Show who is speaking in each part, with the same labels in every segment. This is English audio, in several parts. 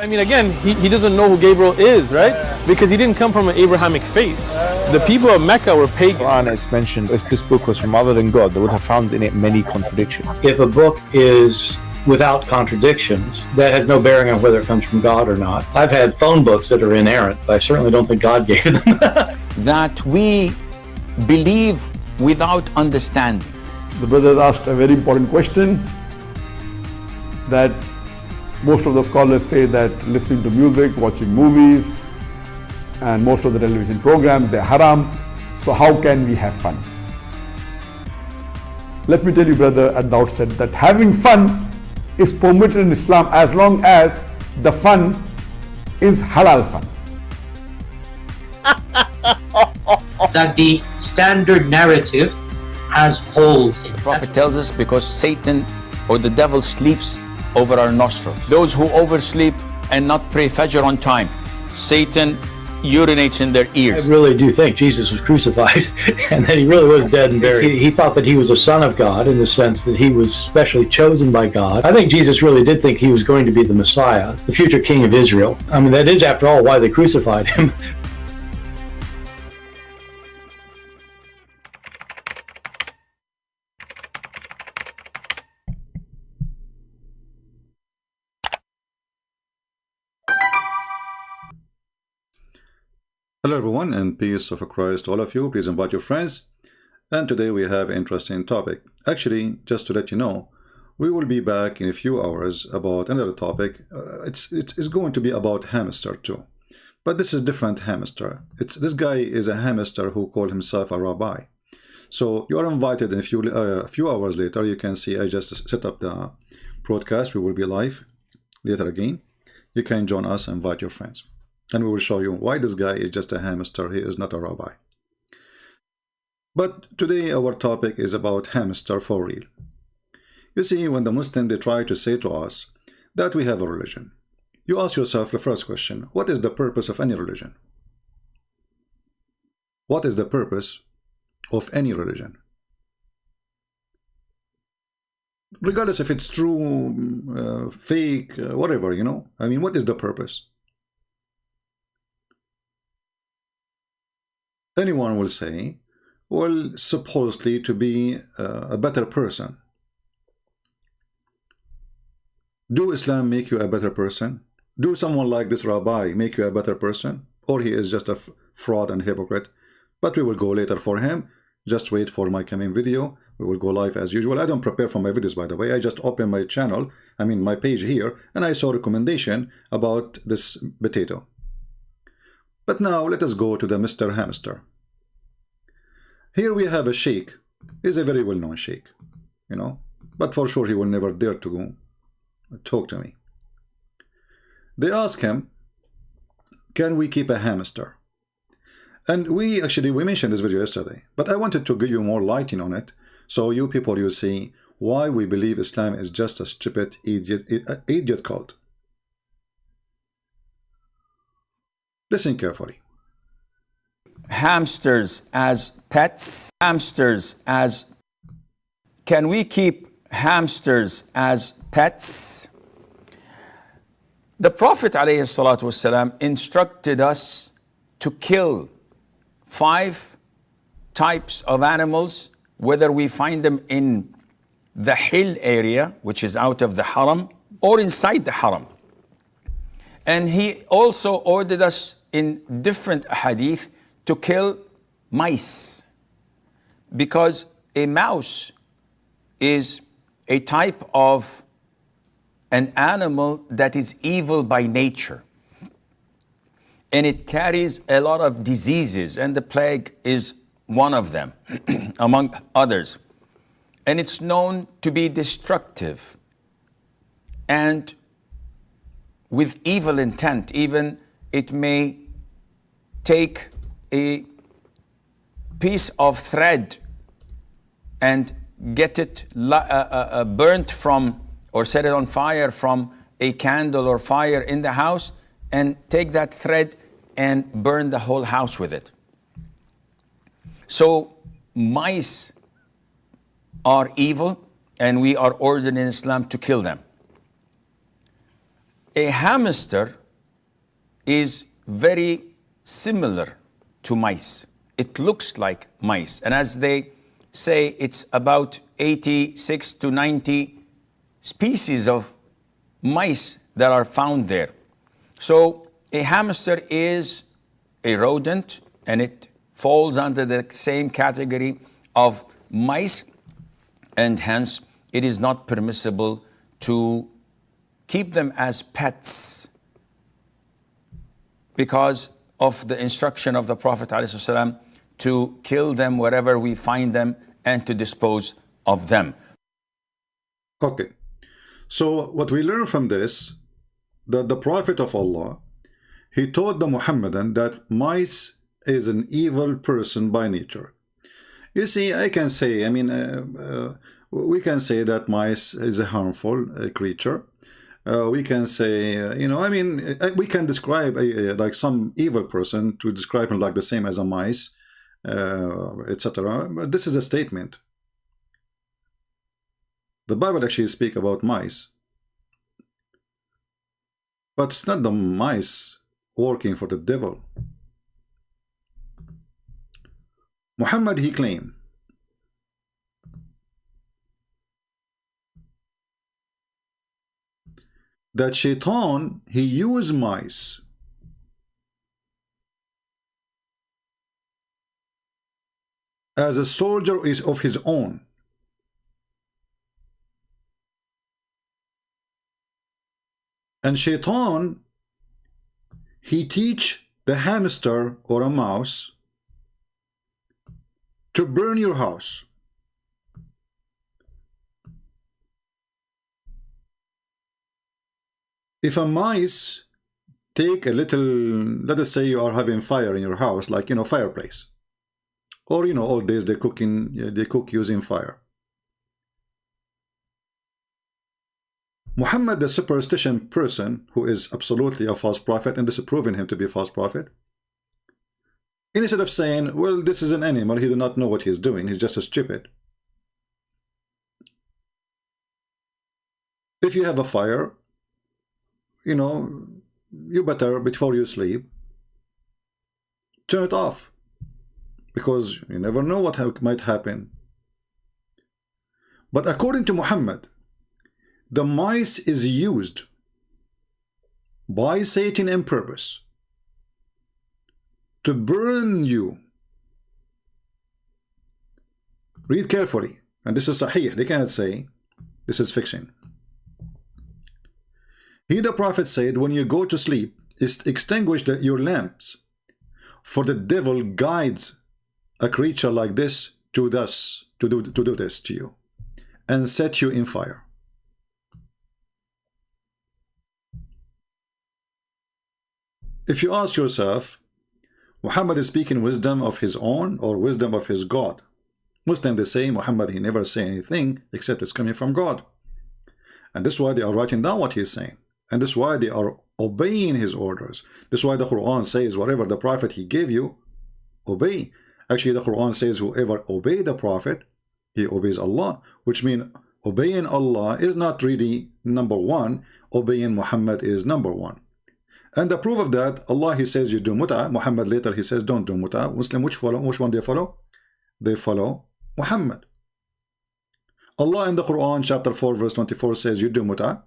Speaker 1: I mean, again, he doesn't know who Gabriel is, right? Because he didn't come from an Abrahamic faith. The people of Mecca were pagan.
Speaker 2: Quran is mentioned, if this book was from other than God, they would have found in it many contradictions.
Speaker 3: If a book is without contradictions, that has no bearing on whether it comes from God or not. I've had phone books that are inerrant, but I certainly don't think God gave them.
Speaker 4: That we believe without understanding.
Speaker 5: The brother asked a very important question, that most of the scholars say that listening to music, watching movies, and most of the television programs, they're haram. So how can we have fun? Let me tell you, brother, at the outset that having fun is permitted in Islam as long as the fun is halal fun.
Speaker 6: That the standard narrative has holes in it.
Speaker 4: The Prophet tells us because Satan or the devil sleeps over our nostrils. Those who oversleep and not pray Fajr on time, Satan urinates in their ears.
Speaker 3: I really do think Jesus was crucified and that he really was dead and buried. He thought that he was a son of God in the sense that he was specially chosen by God. I think Jesus really did think he was going to be the Messiah, the future king of Israel. I mean, that is, after all, why they crucified him.
Speaker 7: Hello everyone, and peace of Christ to all of you. Please invite your friends. And today we have an interesting topic. Actually, just to let you know, we will be back in a few hours about another topic. It's going to be about hamster too, but this is different hamster. This guy is a hamster who called himself a rabbi. So you are invited in a few hours later. You can see I just set up the broadcast. We will be live later again. You can join us and invite your friends. And we will show you why this guy is just a hamster. He is not a rabbi. But today our topic is about hamster for real. You see, when the Muslims, they try to say to us that we have a religion, you ask yourself the first question: what is the purpose of any religion? What is the purpose of any religion? Regardless if it's true, fake, whatever, you know. I mean, what is the purpose? Anyone will say, well, supposedly to be a better person. Do Islam make you a better person? Do someone like this rabbi make you a better person? Or he is just a fraud and hypocrite? But we will go later for him. Just wait for my coming video. We will go live as usual. I don't prepare for my videos, by the way. I just open my channel, my page here, and I saw a recommendation about this potato. But now let us go to the Mr. Hamster. Here we have a sheikh. He's a very well-known sheikh, you know, but for sure he will never dare to talk to me. They ask him, can we keep a hamster? And we mentioned this video yesterday, but I wanted to give you more lighting on it, so you people, you see why we believe Islam is just a stupid idiot cult. Listen carefully.
Speaker 4: Hamsters as pets, can we keep hamsters as pets? The Prophet ﷺ instructed us to kill 5 types of animals, whether we find them in the hill area, which is out of the haram, or inside the haram. And he also ordered us in different hadith to kill mice, because a mouse is a type of an animal that is evil by nature, and it carries a lot of diseases, and the plague is one of them among others, and it's known to be destructive and with evil intent. Even it may take a piece of thread and get it burnt from, or set it on fire from a candle or fire in the house, and take that thread and burn the whole house with it. So mice are evil, and we are ordered in Islam to kill them. a hamster is very similar to mice. It looks like mice. And as they say, it's about 86 to 90 species of mice that are found there. So a hamster is a rodent, and it falls under the same category of mice, and hence it is not permissible to keep them as pets because of the instruction of the Prophet ﷺ to kill them wherever we find them and to dispose of them.
Speaker 7: Okay, so what we learn from this, that the Prophet of Allah, he told the Muhammadan that mice is an evil person by nature. You see, I can say, I mean, we can say that mice is a harmful creature. We can say, you know, I mean, we can describe like some evil person to describe him like the same as a mice, etc. But this is a statement. The Bible actually speaks about mice, but it's not the mice working for the devil. Muhammad, he claimed that Shaitan, he used mice as a soldier of his own. And Shaitan, he teach the hamster or a mouse to burn your house. If a mice take a little, let us say you are having fire in your house, like, you know, fireplace, or, you know, all days they cook using fire. Muhammad, the superstition person who is absolutely a false prophet and disapproving him to be a false prophet, instead of saying, well, this is an animal, he does not know what he's doing, he's just a stupid. If you have a fire, you know, you better, before you sleep, turn it off, because you never know what might happen. But according to Muhammad, the mice is used by Satan on purpose to burn you. Read carefully, and this is sahih, they cannot say this is fiction. He, the Prophet, said, when you go to sleep, extinguish your lamps, for the devil guides a creature like this to do this to you and set you in fire. If you ask yourself, Muhammad is speaking wisdom of his own or wisdom of his God? Muslims, they say Muhammad, he never say anything except it's coming from God. And this is why they are writing down what he is saying. And this is why they are obeying his orders. This is why the Quran says, whatever the Prophet he gave you, obey. Actually, the Quran says, whoever obey the Prophet, he obeys Allah. Which means obeying Allah is not really number one. Obeying Muhammad is number one. And the proof of that, Allah, he says you do mut'ah. Muhammad later, he says don't do mut'ah. Muslim, which one they follow? They follow Muhammad. Allah in the Quran, chapter 4, verse 24 says you do mut'ah.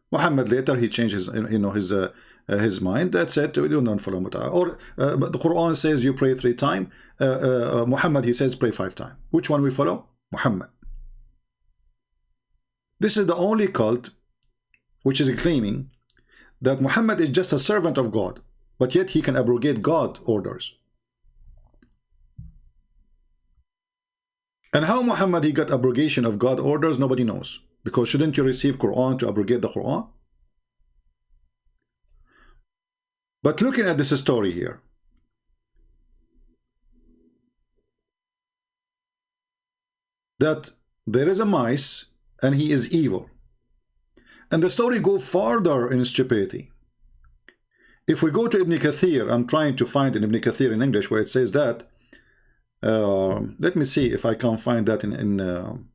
Speaker 7: Muhammad later, he changed his mind. That said, we do not follow mut'ah. Or but the Quran says you pray 3 times. Muhammad, he says pray 5 times. Which one we follow? Muhammad. This is the only cult which is claiming that Muhammad is just a servant of God, but yet he can abrogate God orders. And how Muhammad he got abrogation of God orders, nobody knows. Because shouldn't you receive Quran to abrogate the Quran? But looking at this story here, that there is a mice and he is evil. And the story goes farther in stupidity. If we go to Ibn Kathir, I'm trying to find in Ibn Kathir in English where it says that. Let me see if I can find that in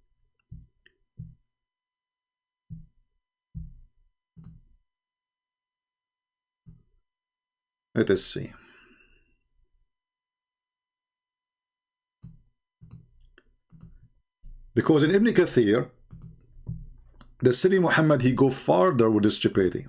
Speaker 7: Let us see. Because in Ibn Kathir, the silly Muhammad, he go farther with his stupidity.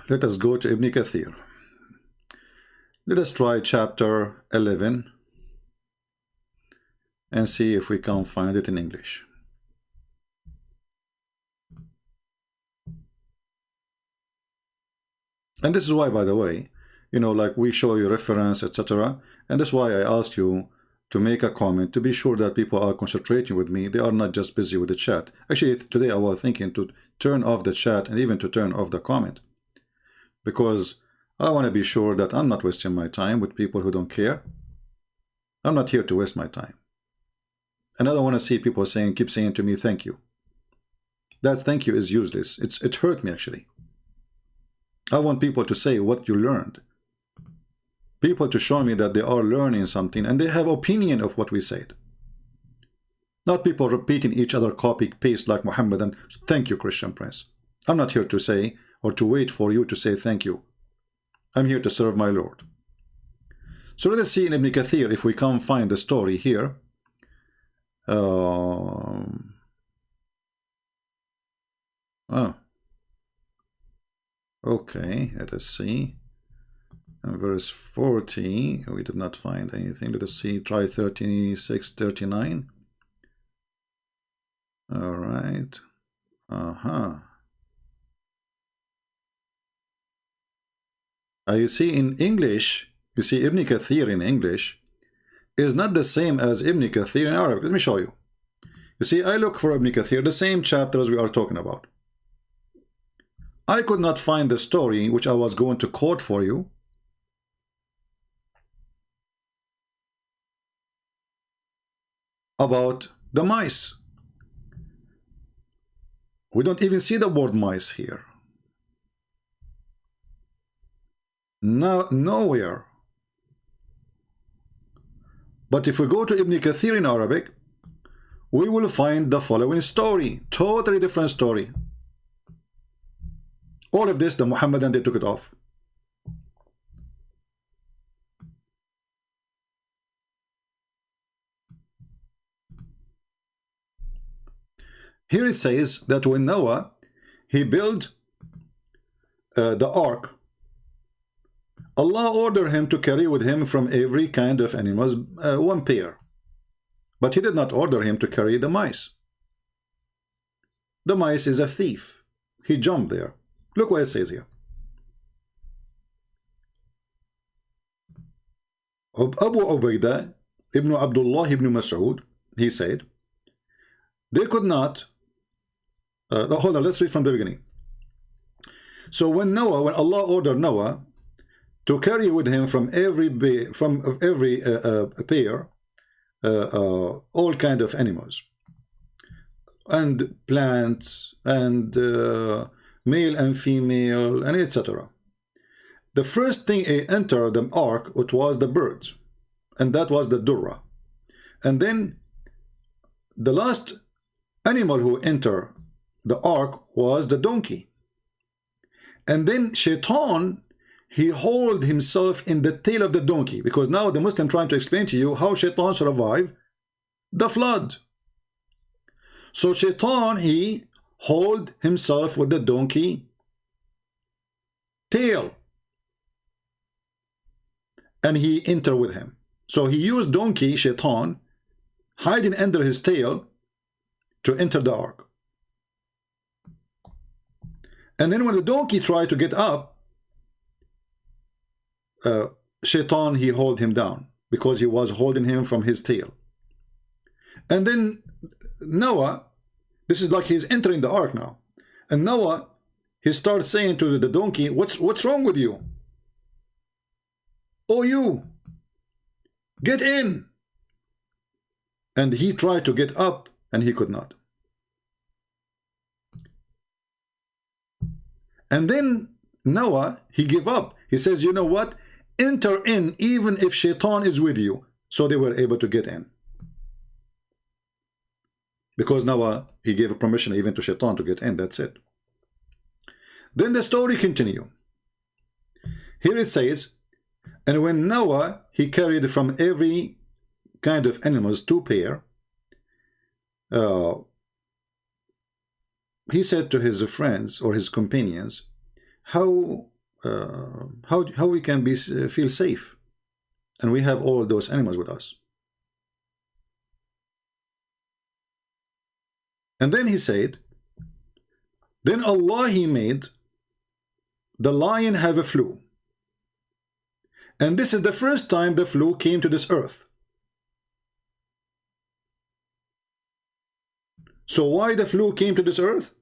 Speaker 7: Let us go to Ibn Kathir. Let us try chapter 11 and see if we can find it in English. And this is why, by the way, you know, like we show you reference, etc. And that's why I asked you to make a comment to be sure that people are concentrating with me. They are not just busy with the chat. Actually, today I was thinking to turn off the chat and even to turn off the comment, because I want to be sure that I'm not wasting my time with people who don't care. I'm not here to waste my time. And I don't want to see people keep saying to me, thank you. That thank you is useless. It hurt me, actually. I want people to say what you learned. People to show me that they are learning something and they have opinion of what we said. Not people repeating each other, copy, paste like Muhammad and thank you, Christian Prince. I'm not here to say or to wait for you to say thank you. I'm here to serve my Lord. So let us see in Ibn Kathir if we can find the story here. Okay, let us see. And verse 40, we did not find anything. Let us see, try 36, 39. All right. You see in English, you see Ibn Kathir in English is not the same as Ibn Kathir in Arabic. Let me show you. You see, I look for Ibn Kathir, the same chapters we are talking about. I could not find the story which I was going to quote for you. About the mice. We don't even see the word mice here. No, nowhere. But if we go to Ibn Kathir in Arabic, we will find the following story. Totally different story. All of this, the Muhammadan, they took it off. Here it says that when Noah, he built the ark, Allah ordered him to carry with him from every kind of animals one pair. But he did not order him to carry the mice. The mice is a thief. He jumped there. Look what it says here. Abu Ubaidah ibn Abdullah ibn Mas'ud, he said, they could not hold on, let's read from the beginning. So when Allah ordered Noah to carry with him from every pair all kind of animals and plants and male and female and etc. The first thing he entered the ark, it was the birds, and that was the durra. And then the last animal who entered the ark was the donkey. And then Shaitan, he hold himself in the tail of the donkey, because now the Muslim trying to explain to you how Shaitan survived the flood. So Shaitan, he hold himself with the donkey tail, and he enter with him. So he used donkey, Shaitan, hiding under his tail to enter the ark. And then when the donkey tried to get up, Shaitan, he hold him down because he was holding him from his tail. And then Noah, this is like he's entering the ark now. And Noah, he starts saying to the donkey, what's wrong with you? Oh, you, get in. And he tried to get up and he could not. And then Noah, he gave up. He says, you know what? enter in even if shaitan is with you. So they were able to get in. Because Noah, he gave permission even to shaitan to get in. That's it. Then the story continue. Here it says, and when Noah, he carried from every kind of animals 2 pair, he said to his friends or his companions, how we can feel safe, and we have all those animals with us. And then he said, then Allah, he made the lion have a flu, and this is the first time the flu came to this earth. So why the flu came to this earth?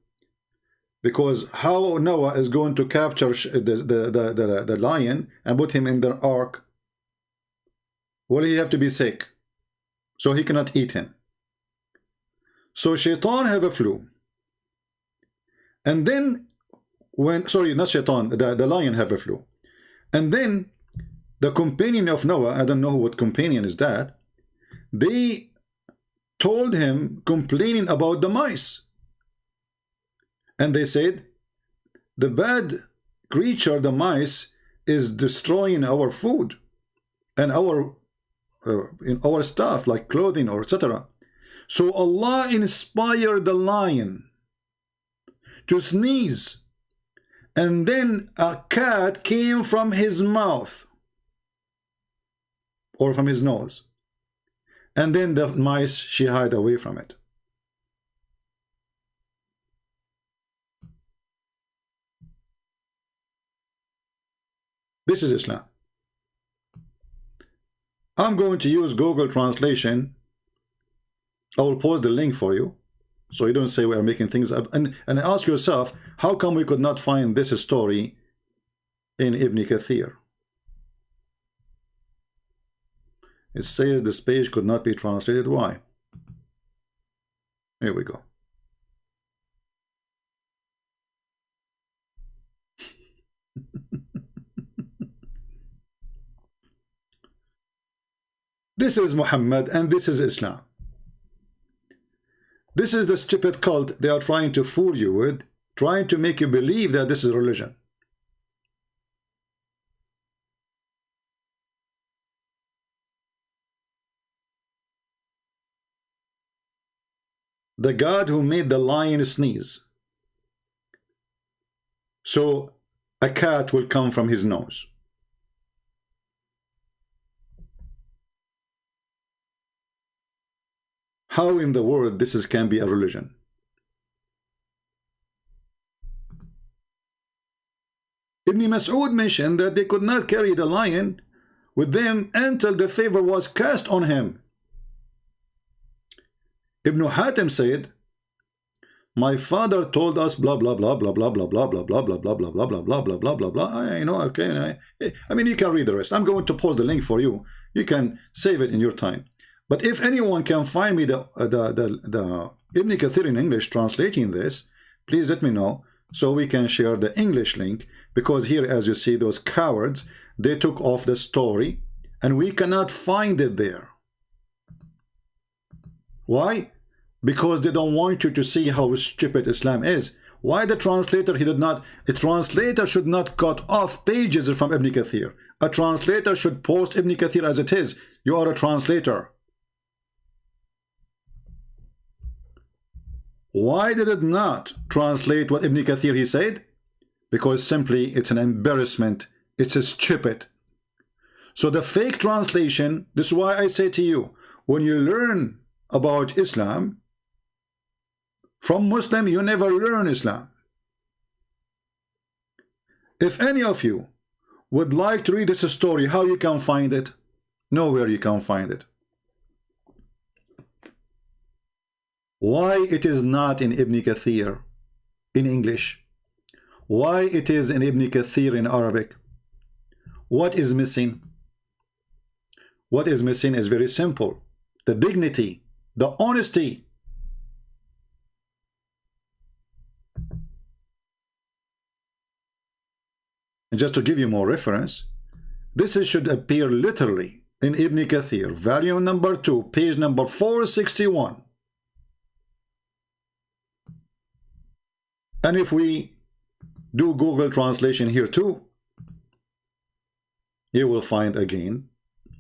Speaker 7: Because how Noah is going to capture the lion and put him in the ark? Well, he have to be sick, so he cannot eat him. So shaitan have a flu, and then when, sorry, not shaitan, the lion have a flu, and then the companion of Noah, I don't know what companion is that, they told him, complaining about the mice. And they said, the bad creature, the mice, is destroying our food and our stuff like clothing or etc. So Allah inspired the lion to sneeze, and then a cat came from his mouth or from his nose, and then the mice, she hide away from it. This is Islam. I'm going to use Google translation. I will post the link for you, so you don't say we are making things up. And ask yourself, how come we could not find this story in Ibn Kathir? It says this page could not be translated. Why? Here we go. This is Muhammad and this is Islam. This is the stupid cult they are trying to fool you with, trying to make you believe that this is religion. The God who made the lion sneeze, so a cat will come from his nose. How in the world this can be a religion? Ibn Mas'ud mentioned that they could not carry the lion with them until the favor was cast on him. Ibn Hatim said, my father told us blah blah blah blah blah blah blah blah blah blah blah blah blah blah blah blah blah blah blah. You know, okay. I mean, you can read the rest. I'm going to post the link for you. You can save it in your time. But if anyone can find me the Ibn Kathir in English translating this, please let me know so we can share the English link. Because here, as you see, those cowards, they took off the story and we cannot find it there. Why? Because they don't want you to see how stupid Islam is. Why the translator, a translator should not cut off pages from Ibn Kathir. A translator should post Ibn Kathir as it is. You are a translator. Why did it not translate what Ibn Kathir he said? Because simply it's an embarrassment. It's a stupid. So the fake translation, this is why I say to you, when you learn about Islam from Muslim, you never learn Islam. If any of you would like to read this story, how you can find it? Nowhere you can find it. Why it is not in Ibn Kathir in English? Why it is in Ibn Kathir in Arabic? What is missing? What is missing is very simple. The dignity, the honesty. And just to give you more reference, should appear literally in Ibn Kathir, volume number 2, page number 461. And if we do Google translation here too, you will find again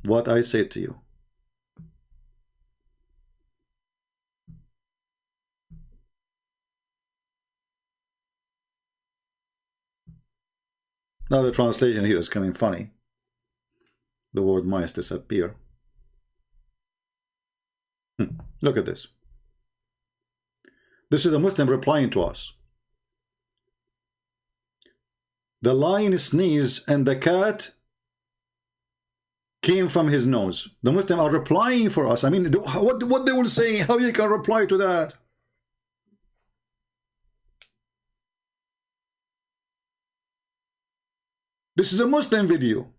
Speaker 7: what I said to you. Now the translation here is coming funny. The word mice disappear. Look at this. This is a Muslim replying to us. The lion sneezed and the cat came from his nose. The Muslims are replying for us. I mean, what they will say, how you can reply to that? This is a Muslim video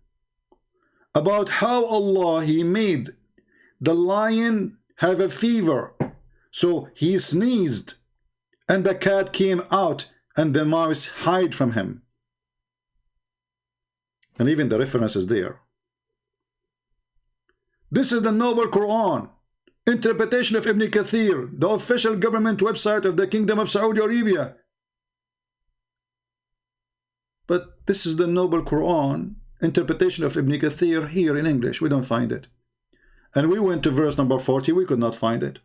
Speaker 7: about how Allah, He made the lion have a fever. So he sneezed and the cat came out and the mouse hid from him. And even the reference is there. This is the Noble Quran, interpretation of Ibn Kathir, the official government website of the Kingdom of Saudi Arabia. But this is the Noble Quran, interpretation of Ibn Kathir here in English. We don't find it. And we went to verse number 40, we could not find it.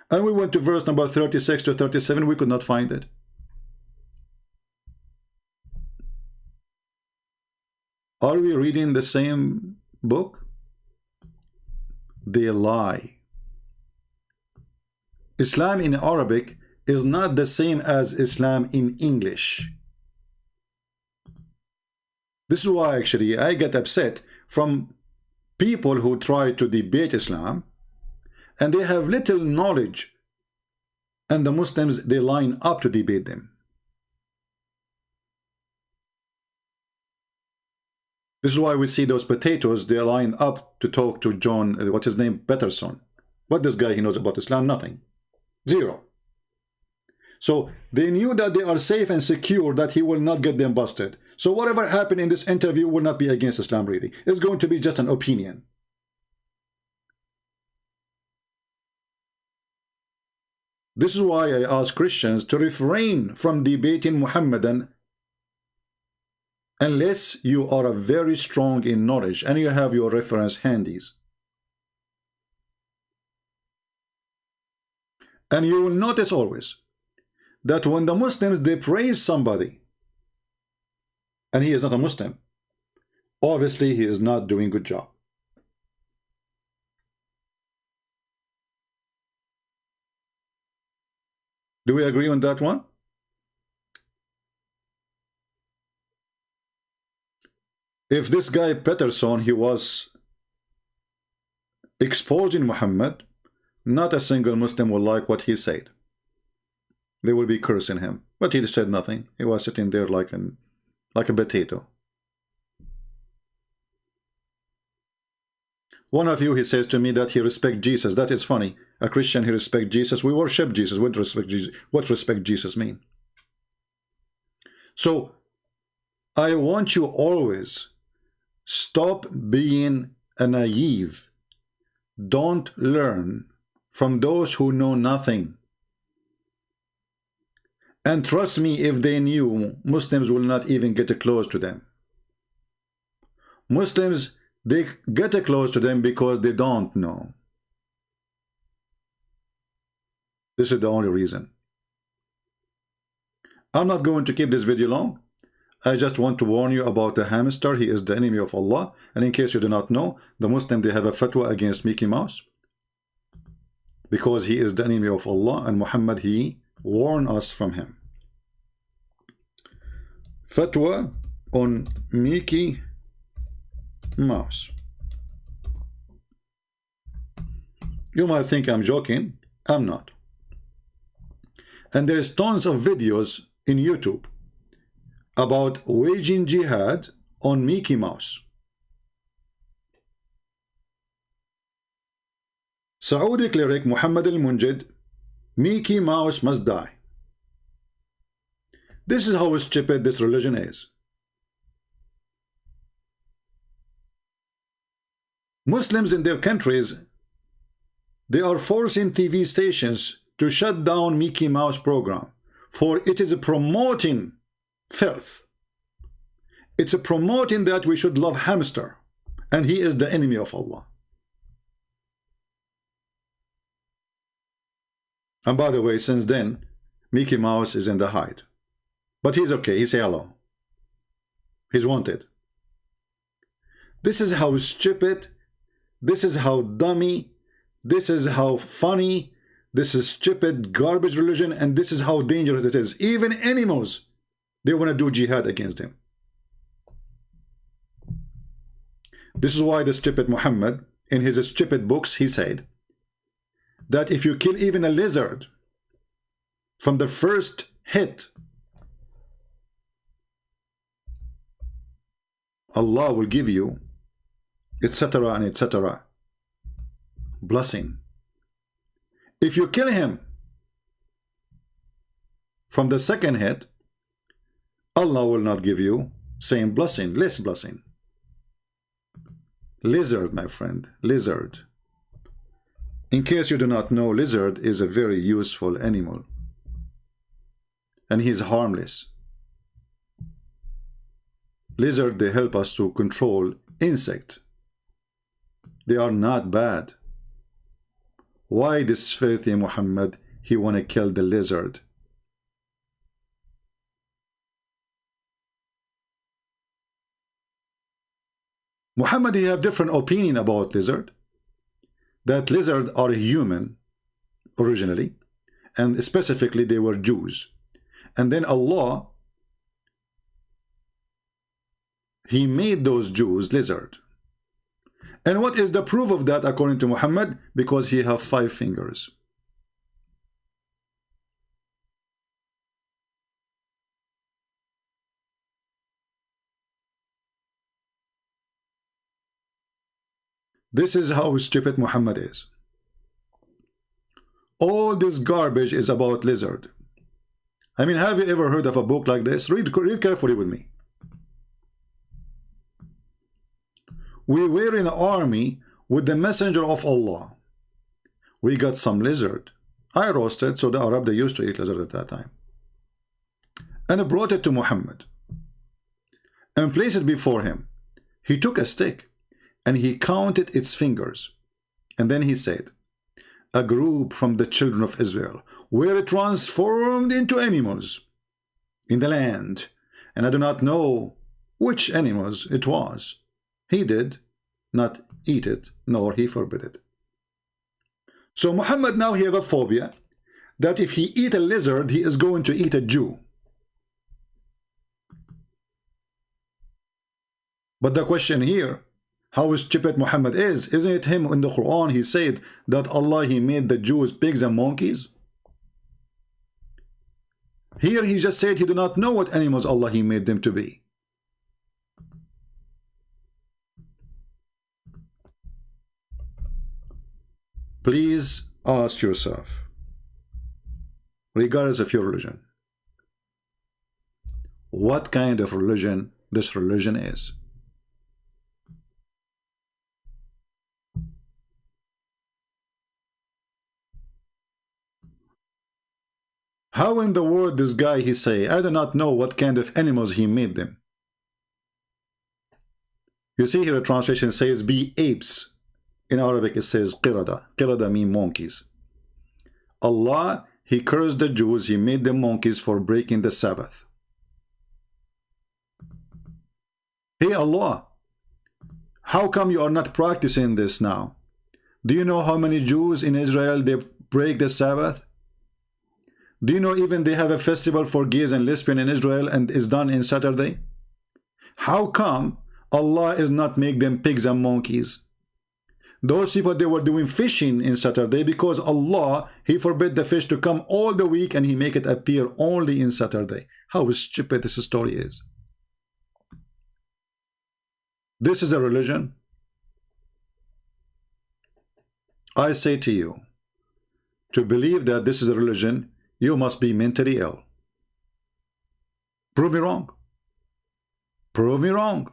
Speaker 7: And we went to verse number 36 to 37, we could not find it. Are we reading the same book? They lie. Islam in Arabic is not the same as Islam in English. This is why actually I get upset from people who try to debate Islam and they have little knowledge, and the Muslims, they line up to debate them. This is why we see those potatoes, they line up to talk to John, what's his name, Peterson. What this guy he knows about Islam? Nothing. Zero. So they knew that they are safe and secure, that he will not get them busted. So whatever happened in this interview will not be against Islam really. It's going to be just an opinion. This is why I ask Christians to refrain from debating Muhammadan unless you are very strong in knowledge and you have your reference handies. And you will notice always that when the Muslims, they praise somebody and he is not a Muslim, obviously he is not doing a good job. Do we agree on that one? If this guy Peterson, he was exposing Muhammad, not a single Muslim will like what he said. They will be cursing him. But he said nothing. He was sitting there like a potato. One of you, he says to me that he respects Jesus. That is funny. A Christian, he respects Jesus. We worship Jesus. What respect Jesus? What respect Jesus mean? So I want you always stop being a naive. Don't learn from those who know nothing. And trust me, if they knew, Muslims will not even get close to them. Muslims, they get close to them because they don't know. This is the only reason. I'm not going to keep this video long. I just want to warn you about the hamster. He is the enemy of Allah. And in case you do not know, the Muslim, they have a fatwa against Mickey Mouse, because he is the enemy of Allah, and Muhammad, he warned us from him. Fatwa on Mickey Mouse. You might think I'm joking. I'm not. And there's tons of videos in YouTube about waging jihad on Mickey Mouse. Saudi cleric Muhammad al-Munjid, Mickey Mouse must die. This is how stupid this religion is. Muslims in their countries, they are forcing TV stations to shut down Mickey Mouse program, for it is promoting filth. It's promoting that we should love hamster, and he is the enemy of Allah. And by the way, since then, Mickey Mouse is in the hide. But he's okay, he say hello. He's wanted. This is how stupid, this is how dummy, this is how funny, this is stupid garbage religion, and this is how dangerous it is. Even animals, they want to do jihad against him. This is why the stupid Muhammad, in his stupid books, he said that if you kill even a lizard from the first hit, Allah will give you, etc. and etc. blessing. If you kill him from the second hit, Allah will not give you same blessing, less blessing. Lizard, my friend, lizard. In case you do not know, lizard is a very useful animal, and he is harmless. Lizard, they help us to control insect. They are not bad. Why this filthy Muhammad, he want to kill the lizard? Muhammad, he have different opinion about lizard. That lizard are human originally, and specifically they were Jews. And then Allah, he made those Jews lizard. And what is the proof of that according to Muhammad? Because he have 5 fingers. This is how stupid Muhammad is. All this garbage is about lizard. I mean, have you ever heard of a book like this? Read carefully with me. We were in an army with the messenger of Allah. We got some lizard. I roasted, so the Arab, they used to eat lizard at that time. And I brought it to Muhammad and placed it before him. He took a stick and he counted its fingers. And then he said, a group from the children of Israel were transformed into animals in the land, and I do not know which animals it was. He did not eat it, nor he forbid it. So Muhammad now he have a phobia that if he eat a lizard, he is going to eat a Jew. But the question here, how stupid Muhammad is, isn't it him in the Quran, he said that Allah, he made the Jews pigs and monkeys? Here he just said he do not know what animals Allah, he made them to be. Please ask yourself, regardless of your religion, what kind of religion this religion is. How in the world this guy he say, I do not know what kind of animals he made them. You see here a translation says be apes. In Arabic it says qirada. Qirada mean monkeys. Allah, he cursed the Jews, he made them monkeys for breaking the Sabbath. Hey Allah, how come you are not practicing this now? Do you know how many Jews in Israel they break the Sabbath? Do you know even they have a festival for gays and lesbians in Israel and is done in Saturday? How come Allah is not make them pigs and monkeys? Those people, they were doing fishing in Saturday because Allah, he forbid the fish to come all the week and he make it appear only in Saturday. How stupid this story is. This is a religion. I say to you, to believe that this is a religion, you must be mentally ill. Prove me wrong. Prove me wrong.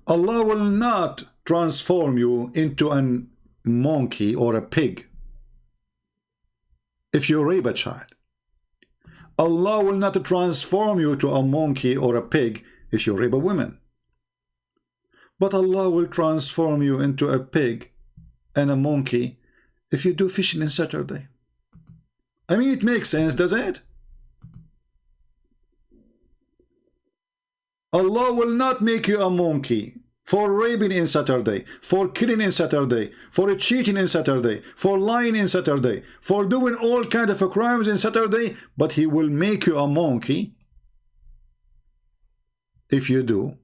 Speaker 7: Allah will not transform you into a monkey or a pig if you rape a child. Allah will not transform you to a monkey or a pig if you rape a woman. But Allah will transform you into a pig and a monkey if you do fishing on Saturday. I mean, it makes sense, doesn't it? Allah will not make you a monkey for raping in Saturday, for killing in Saturday, for cheating in Saturday, for lying in Saturday, for doing all kinds of crimes in Saturday, but He will make you a monkey if you do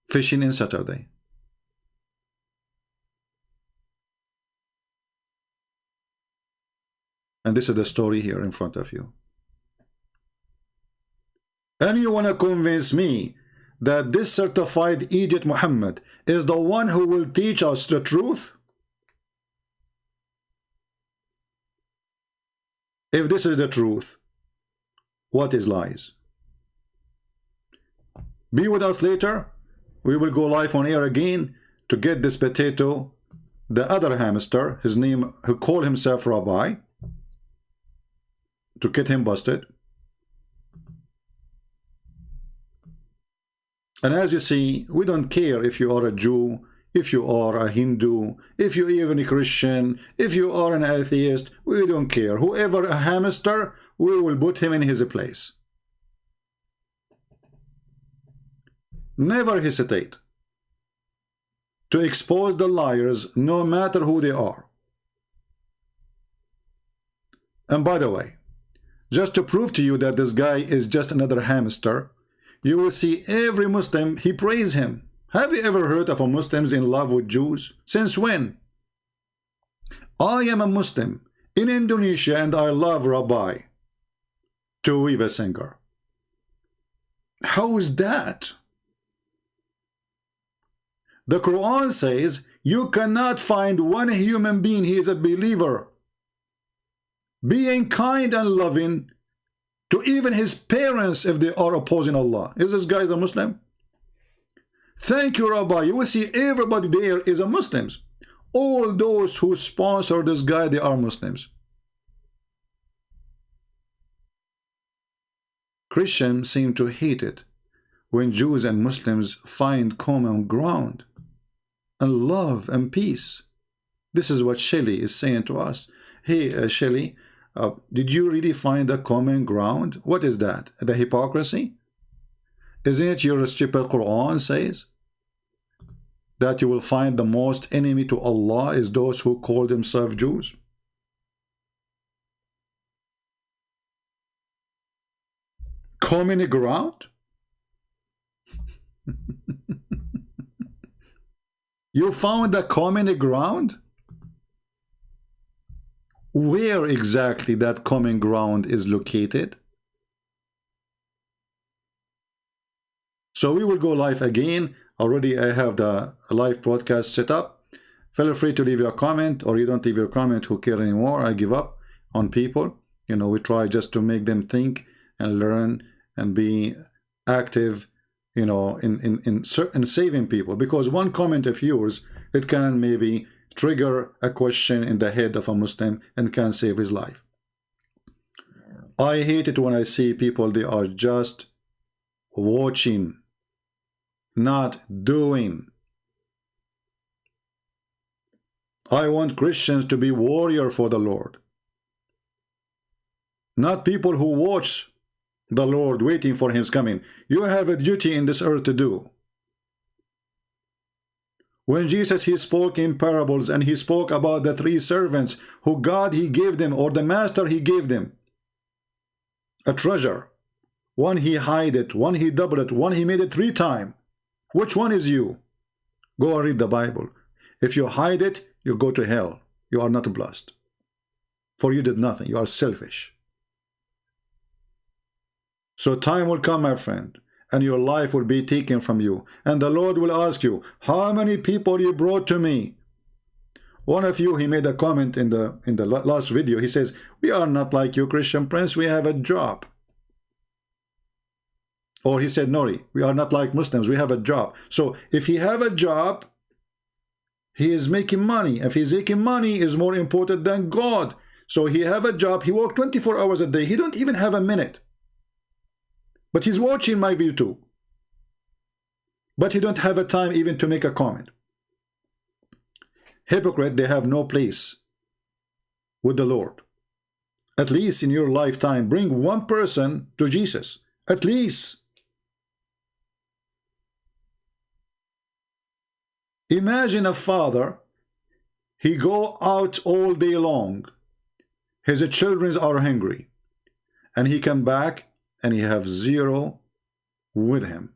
Speaker 7: fishing in Saturday. And this is the story here in front of you. And you want to convince me that this certified Egypt Muhammad is the one who will teach us the truth? If this is the truth, what is lies? Be with us later. We will go live on air again to get this potato, the other hamster, his name, who called himself Rabbi, to get him busted. And as you see, we don't care if you are a Jew, if you are a Hindu, if you're even a Christian, if you are an atheist, we don't care. Whoever a hamster, we will put him in his place. Never hesitate to expose the liars, no matter who they are. And by the way, just to prove to you that this guy is just another hamster, you will see every Muslim, he praise him. Have you ever heard of a Muslims in love with Jews? Since when? I am a Muslim in Indonesia and I love Rabbi, to weave a singer. How is that? The Quran says you cannot find one human being, he is a believer, being kind and loving to even his parents if they are opposing Allah. Is this guy a Muslim? Thank you, Rabbi. You will see everybody there is a Muslims. All those who sponsor this guy, they are Muslims. Christians seem to hate it when Jews and Muslims find common ground and love and peace. This is what Shelley is saying to us. Hey, Shelley, did you really find the common ground? What is that? The hypocrisy? Isn't it your stupid Quran says that you will find the most enemy to Allah is those who call themselves Jews? Common ground? You found the common ground? Where exactly that common ground is located? So we will go live again. Already I have the live broadcast set up. Feel free to leave your comment, or you don't leave your comment, who care anymore? I give up on people. You know, we try just to make them think and learn and be active, you know, in saving people. Because one comment of yours, it can maybe trigger a question in the head of a Muslim and can save his life. I hate it when I see people, they are just watching, not doing. I want Christians to be warrior for the Lord, not people who watch the Lord waiting for his coming. You have a duty in this earth to do. When Jesus, he spoke in parables and he spoke about the three servants who God he gave them, or the master he gave them a treasure. One he hid it, one he doubled it, one he made it 3 times. Which one is you? Go and read the Bible. If you hide it, you go to hell. You are not blessed. For you did nothing. You are selfish. So time will come, my friend, and your life will be taken from you. And the Lord will ask you, how many people you brought to me? One of you, he made a comment in the last video. He says, we are not like you, Christian Prince. We have a job. Or he said, no, we are not like Muslims, we have a job. So if he have a job, he is making money. If he's making money, is more important than God. So he have a job, he work 24 hours a day, he don't even have a minute. But he's watching my video too. But he don't have a time even to make a comment. Hypocrite, they have no place with the Lord. At least in your lifetime, bring one person to Jesus. At least. Imagine a father, he go out all day long. His children are hungry. And he come back and he have zero with him.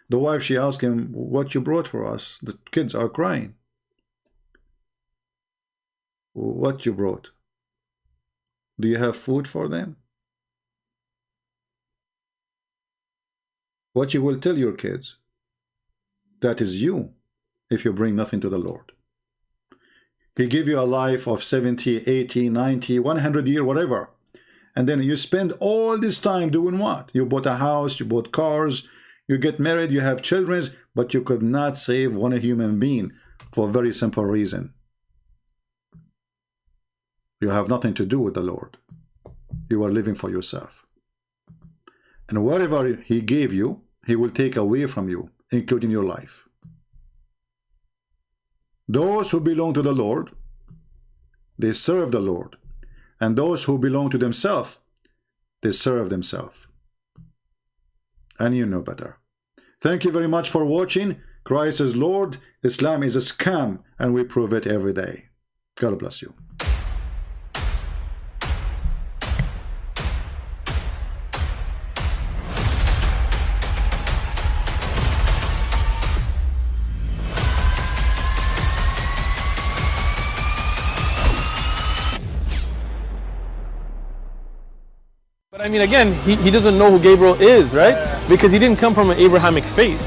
Speaker 7: The wife, she asked him, what you brought for us? The kids are crying. What you brought? Do you have food for them? What you will tell your kids? That is you, if you bring nothing to the Lord. He give you a life of 70, 80, 90, 100 years, whatever. And then you spend all this time doing what? You bought a house, you bought cars, you get married, you have children, but you could not save one human being for a very simple reason. You have nothing to do with the Lord. You are living for yourself. And whatever he gave you, he will take away from you, including your life. Those who belong to the Lord, they serve the Lord. And those who belong to themselves, they serve themselves. And you know better. Thank you very much for watching. Christ is Lord. Islam is a scam, and we prove it every day. God bless you.
Speaker 1: But I mean, again, he doesn't know who Gabriel is, right? Because he didn't come from an Abrahamic faith.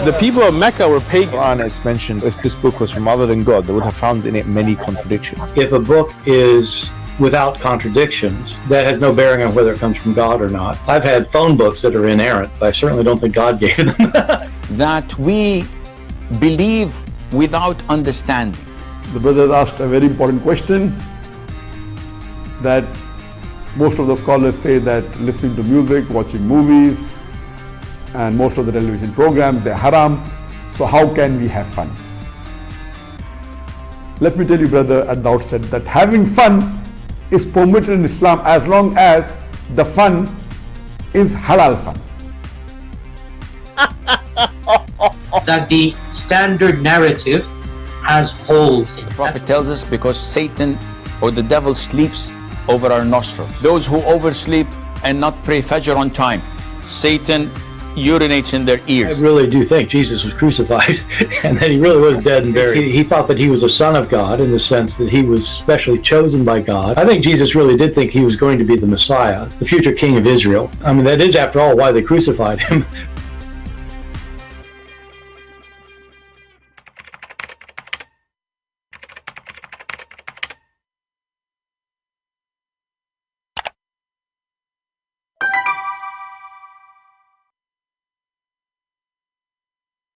Speaker 1: The people of Mecca were pagan.
Speaker 2: Quran is mentioned. If this book was from other than God, they would have found in it many contradictions.
Speaker 3: If a book is without contradictions, that has no bearing on whether it comes from God or not. I've had phone books that are inerrant, but I certainly don't think God gave them.
Speaker 4: That we believe without understanding.
Speaker 5: The brother asked a very important question, that most of the scholars say that listening to music, watching movies, and most of the television programs, they're haram. So how can we have fun? Let me tell you, brother, at the outset, that having fun is permitted in Islam as long as the fun is halal fun.
Speaker 6: That the standard narrative has holes in it.
Speaker 4: The Prophet tells us because Satan or the devil sleeps over our nostrils. Those who oversleep and not pray Fajr on time, Satan urinates in their ears.
Speaker 3: I really do think Jesus was crucified and that he really was dead and buried. He thought that he was a son of God in the sense that he was specially chosen by God. I think Jesus really did think he was going to be the Messiah, the future king of Israel. I mean, that is, after all, why they crucified him.